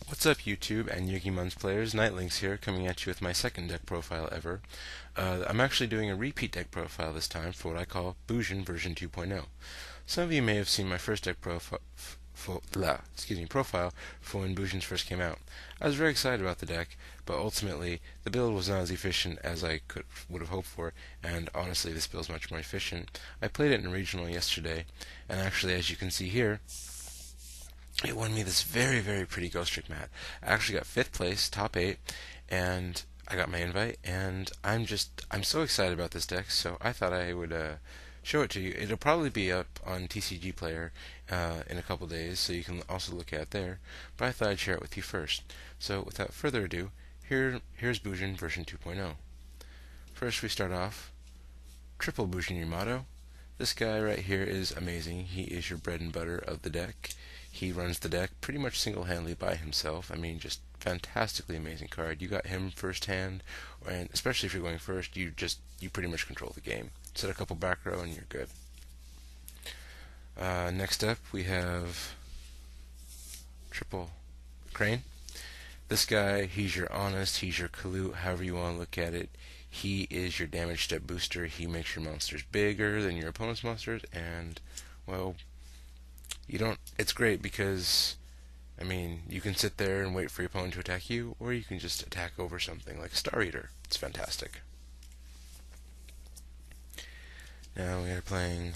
What's up, YouTube and Yugimon's players? Nightlinks here, coming at you with my second deck profile ever. I'm actually doing a repeat deck profile this time for what I call Bujin version 2.0. Some of you may have seen my first deck profile for when Bujins first came out. I was very excited about the deck, but ultimately the build was not as efficient as I would have hoped for, and honestly this build is much more efficient. I played it in regional yesterday, and actually, as you can see here, it won me this very, very pretty Ghost Trick mat. I actually got 5th place, top 8, and I got my invite, and I'm so excited about this deck, so I thought I would show it to you. It'll probably be up on TCG Player in a couple days, so you can also look at it there, but I thought I'd share it with you first. So without further ado, here's Bujin version 2.0. First we start off, triple Bujin Yamato. This guy right here is amazing. He is your bread and butter of the deck. He runs the deck pretty much single-handedly by himself. I mean, just fantastically amazing card. You got him first hand, and especially if you're going first, you pretty much control the game. Set a couple back row and you're good. Next up, we have triple Crane. This guy, he's your honest, he's your Kalut, however you want to look at it. He is your damage step booster. He makes your monsters bigger than your opponent's monsters, and, well, it's great because, I mean, you can sit there and wait for your opponent to attack you, or you can just attack over something like a Star Eater. It's fantastic. Now we are playing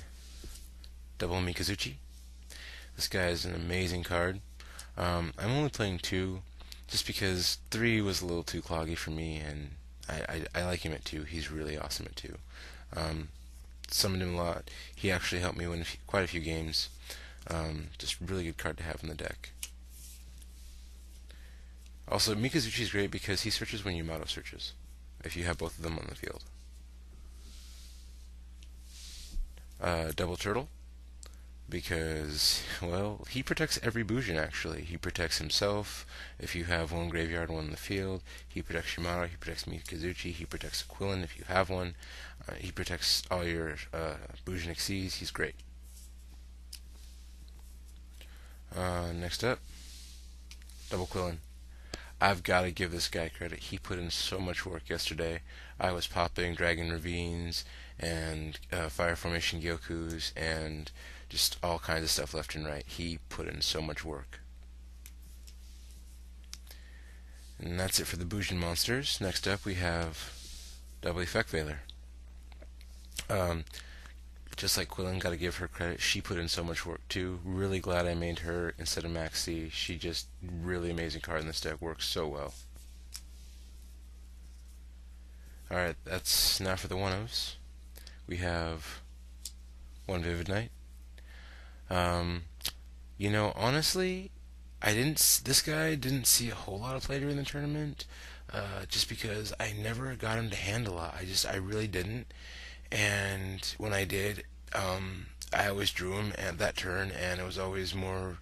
double Mikazuchi. This guy is an amazing card. I'm only playing 2, just because 3 was a little too cloggy for me, and I like him at 2. He's really awesome at 2. Summoned him a lot. He actually helped me win quite a few games. Just really good card to have in the deck. Also, Mikazuchi is great because he searches when Yamato searches, if you have both of them on the field. Double Turtle, because, well, he protects every Bujin actually. He protects himself if you have one graveyard, one in the field. He protects Yamato, he protects Mikazuchi, he protects Aquilin if you have one. He protects all your Bujin Xyz. He's great. Next up, double Quillin. I've got to give this guy credit. He put in so much work yesterday. I was popping Dragon Ravines and Fire Formation Gyokus and just all kinds of stuff left and right. He put in so much work. And that's it for the Bujin monsters. Next up we have double Effect Veiler. Just like Quillin, gotta give her credit. She put in so much work too. Really glad I made her instead of Maxi. She just really amazing card in this deck. Works so well. Alright, that's now for the one-ofs. We have one Vivid Knight. You know, honestly, this guy didn't see a whole lot of play during the tournament, just because I never got him to hand a lot. I really didn't. And when I did, I always drew him at that turn, and it was always more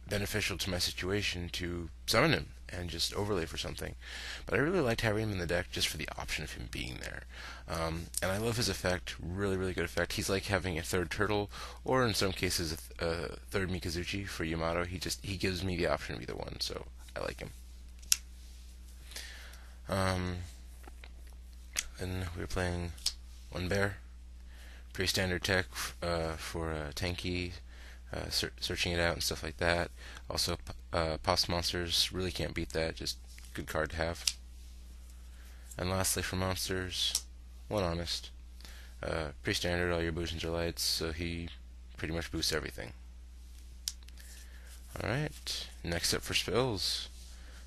beneficial to my situation to summon him and just overlay for something. But I really liked having him in the deck just for the option of him being there. And I love his effect, really, really good effect. He's like having a third turtle, or in some cases a third Mikazuchi for Yamato. He gives me the option of either one, so I like him. And we're playing one bear, pretty standard tech for tanky, searching it out and stuff like that. Also, past monsters, really can't beat that. Just good card to have. And lastly, for monsters, one honest, pretty standard. All your Bujins are lights, so he pretty much boosts everything. All right. Next up for spells.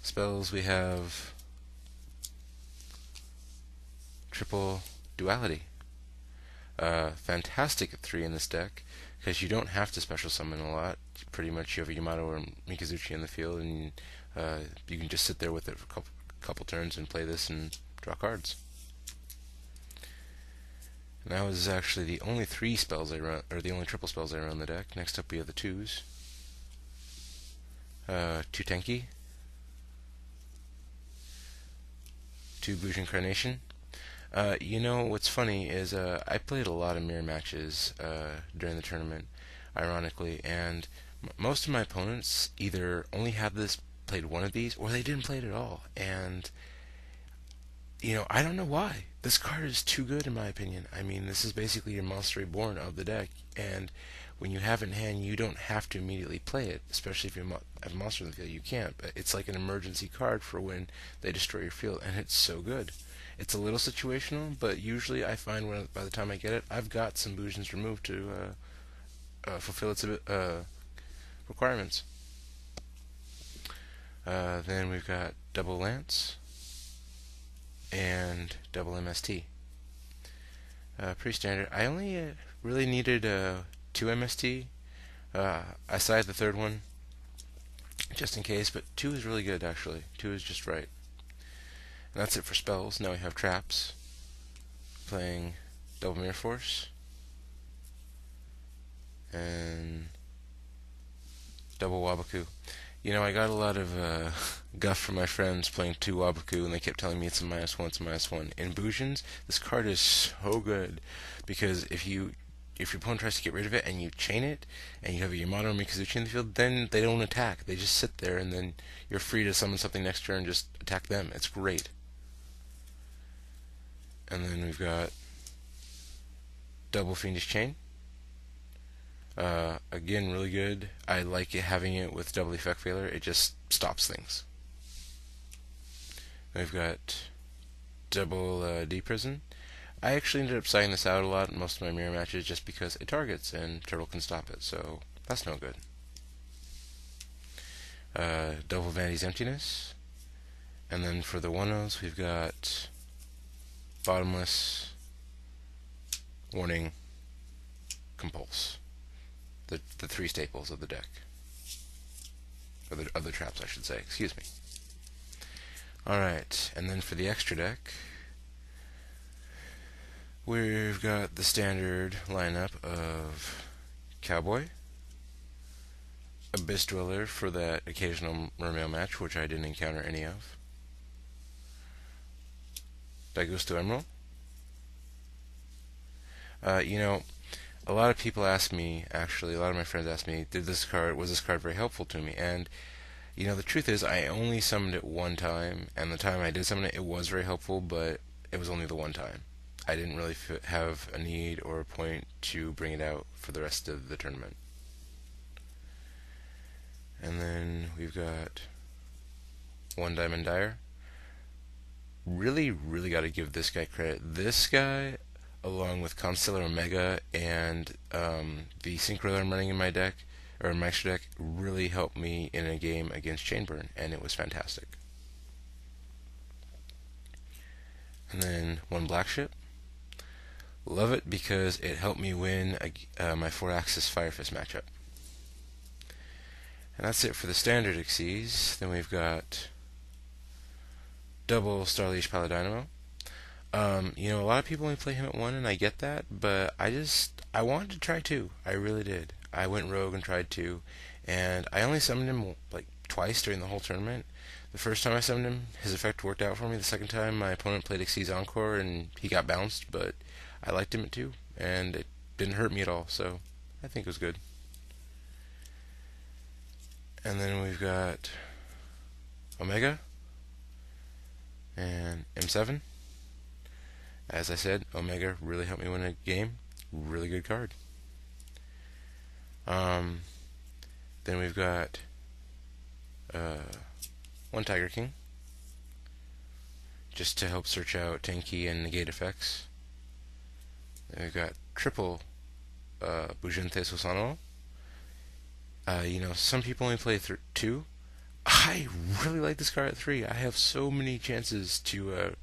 Spells we have triple Duality. Fantastic at 3 in this deck, because you don't have to special summon a lot. Pretty much you have a Yamato or Mikazuchi in the field, and you can just sit there with it for a couple turns and play this and draw cards. And that was actually the only 3 spells I run, or the only triple spells I run in the deck. Next up we have the 2s. 2 Tenki, 2 Bujin Carnation. You know, what's funny is I played a lot of mirror matches during the tournament, ironically, and Most of my opponents either only had this, played one of these, or they didn't play it at all. And I don't know why. This card is too good in my opinion. I mean, this is basically your Monster Reborn of the deck, and when you have it in hand, you don't have to immediately play it, especially if you have a monster in the field. You can't, but it's like an emergency card for when they destroy your field, and it's so good. It's a little situational, but usually I find by the time I get it, I've got some Bujins removed to fulfill its requirements. Then we've got double Lance and double MST. Pretty standard. I only really needed 2 MST. I sided the third one just in case, but 2 is really good actually. 2 is just right. And that's it for spells. Now we have traps. Playing double Mirror Force and double Wabaku. I got a lot of guff from my friends playing 2 Wabaku, and they kept telling me it's a -1, it's a -1. In Bujins, this card is so good because if your opponent tries to get rid of it and you chain it, and you have a Yamato or Mikazuchi in the field, then they don't attack. They just sit there, and then you're free to summon something next turn and just attack them. It's great. And then we've got double Fiendish Chain. Again, really good. I like having it with double Effect Failure. It just stops things. We've got double D-Prison. I actually ended up siding this out a lot in most of my mirror matches just because it targets and Turtle can stop it, so that's no good. Double Vanity's Emptiness. And then for the 1-0s, we've got Bottomless, Warning, Compulse. The 3 staples of the deck. Of the traps, I should say. Excuse me. Alright, and then for the extra deck, we've got the standard lineup of Cowboy, Abyss Dweller for that occasional Mermail match, which I didn't encounter any of, Daigusto Emerald. A lot of people ask me, actually, a lot of my friends ask me, was this card very helpful to me? And, the truth is, I only summoned it one time, and the time I did summon it, it was very helpful, but it was only the one time. I didn't really have a need or a point to bring it out for the rest of the tournament. And then we've got one Diamond Dire. Really, really got to give this guy credit. This guy, along with Constellar Omega and the Synchro that I'm running in my deck, or in my extra deck, really helped me in a game against Chainburn, and it was fantastic. And then one Black Ship. Love it because it helped me win my 4-axis Fire Fist matchup. And that's it for the standard Xyz. Then we've got double Starleash Paladino. A lot of people only play him at 1, and I get that, but I wanted to try 2. I really did. I went rogue and tried 2, and I only summoned him like twice during the whole tournament. The first time I summoned him, his effect worked out for me. The second time, my opponent played Xyz Encore, and he got bounced, but I liked him at 2, and it didn't hurt me at all, so I think it was good. And then we've got Omega and M7. As I said, Omega really helped me win a game. Really good card. Then we've got one Tiger King, just to help search out tanky and negate effects. Then we've got triple Bujin Susano. Some people only play 2. I really like this card at 3. I have so many chances to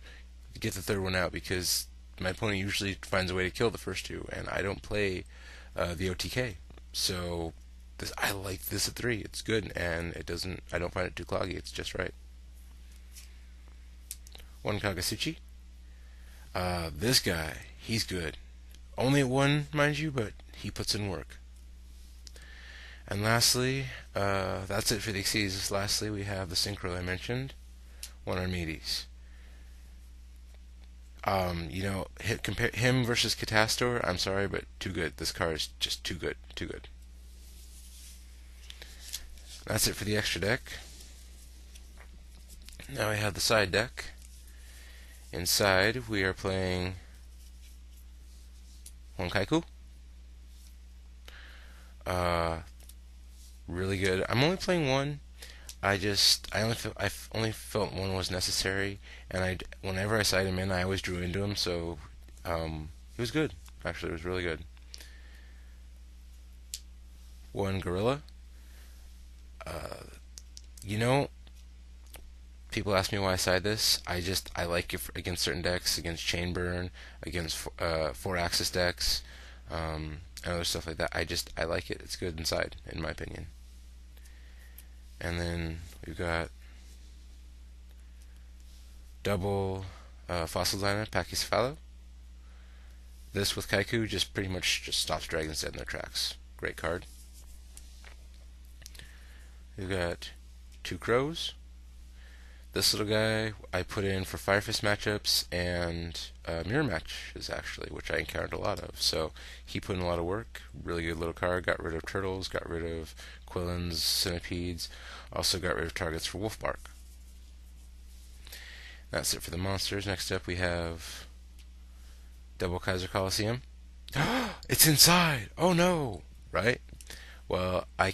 get the third one out because my opponent usually finds a way to kill the first 2, and I don't play the OTK. So I like this at 3. It's good, and I don't find it too cloggy. It's just right. One Kagasuchi. This guy, he's good. Only at 1, mind you, but he puts in work. And lastly, that's it for the Xyz. Lastly, we have the Synchro I mentioned, one Archimedes. Compare him versus Catastor. I'm sorry, but too good. This card is just too good, too good. That's it for the extra deck. Now I have the side deck. Inside, we are playing one Kaiku. Really good. I'm only playing one. I only felt one was necessary, and whenever I side him in, I always drew into him. So, he was good. Actually, it was really good. One Gorilla. Uh, you know, people ask me why I side this. I like it against certain decks, against Chain Burn, against 4-axis decks, and other stuff like that. I like it. It's good inside, in my opinion. And then we've got double Fossil Dynamite, Pachycephalo. This with Kaiku just pretty much just stops dragons dead in their tracks. Great card. We've got two Crows. This little guy I put in for Fire Fist matchups and mirror matches, actually, which I encountered a lot of. So he put in a lot of work. Really good little card. Got rid of turtles, got rid of Quillins, centipedes. Also got rid of targets for Wolfbark. That's it for the monsters. Next up we have double Kaiser Coliseum. It's inside! Oh no! Right? Well, I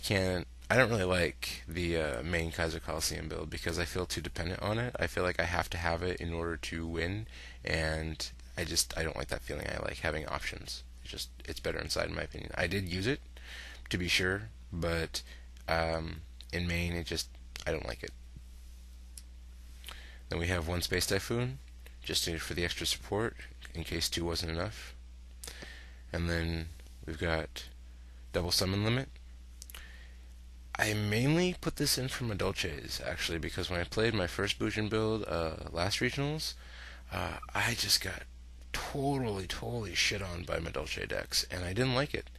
don't really like the main Kaiser Coliseum build because I feel too dependent on it. I feel like I have to have it in order to win, and I don't like that feeling. I like having options. It's better inside, in my opinion. I did use it, to be sure, but in main, I don't like it. Then we have one Space Typhoon, just for the extra support, in case 2 wasn't enough. And then we've got double Summon Limit. I mainly put this in for Madolches, actually, because when I played my first Bujin build last regionals, I just got totally shit on by Madolche decks, and I didn't like it.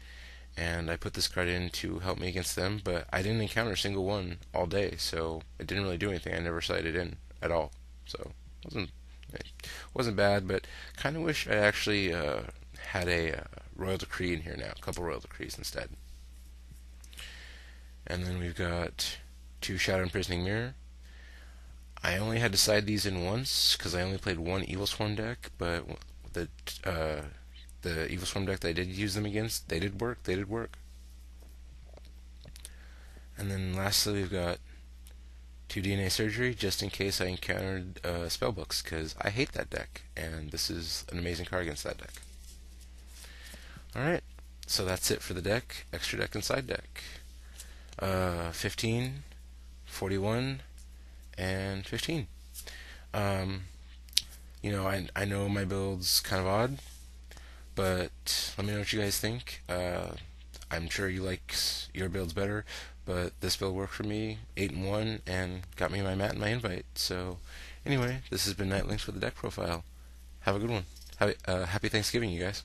And I put this card in to help me against them, but I didn't encounter a single one all day, so it didn't really do anything. I never sided in at all, so it wasn't bad, but kind of wish I actually had a Royal Decree in here now, a couple Royal Decrees instead. And then we've got 2 Shadow Imprisoning Mirror. I only had to side these in once because I only played one Evil Swarm deck, but the Evil Swarm deck that I did use them against, they did work. And then lastly, we've got 2 DNA Surgery, just in case I encountered Spellbooks, because I hate that deck, and this is an amazing card against that deck. Alright, so that's it for the deck, extra deck and side deck. 15, 41, and 15. I know my build's kind of odd, but let me know what you guys think. I'm sure you like your builds better, but this build worked for me, 8-1, and got me my mat and my invite. So, anyway, this has been Nightlinks with the deck profile. Have a good one. Happy Thanksgiving, you guys.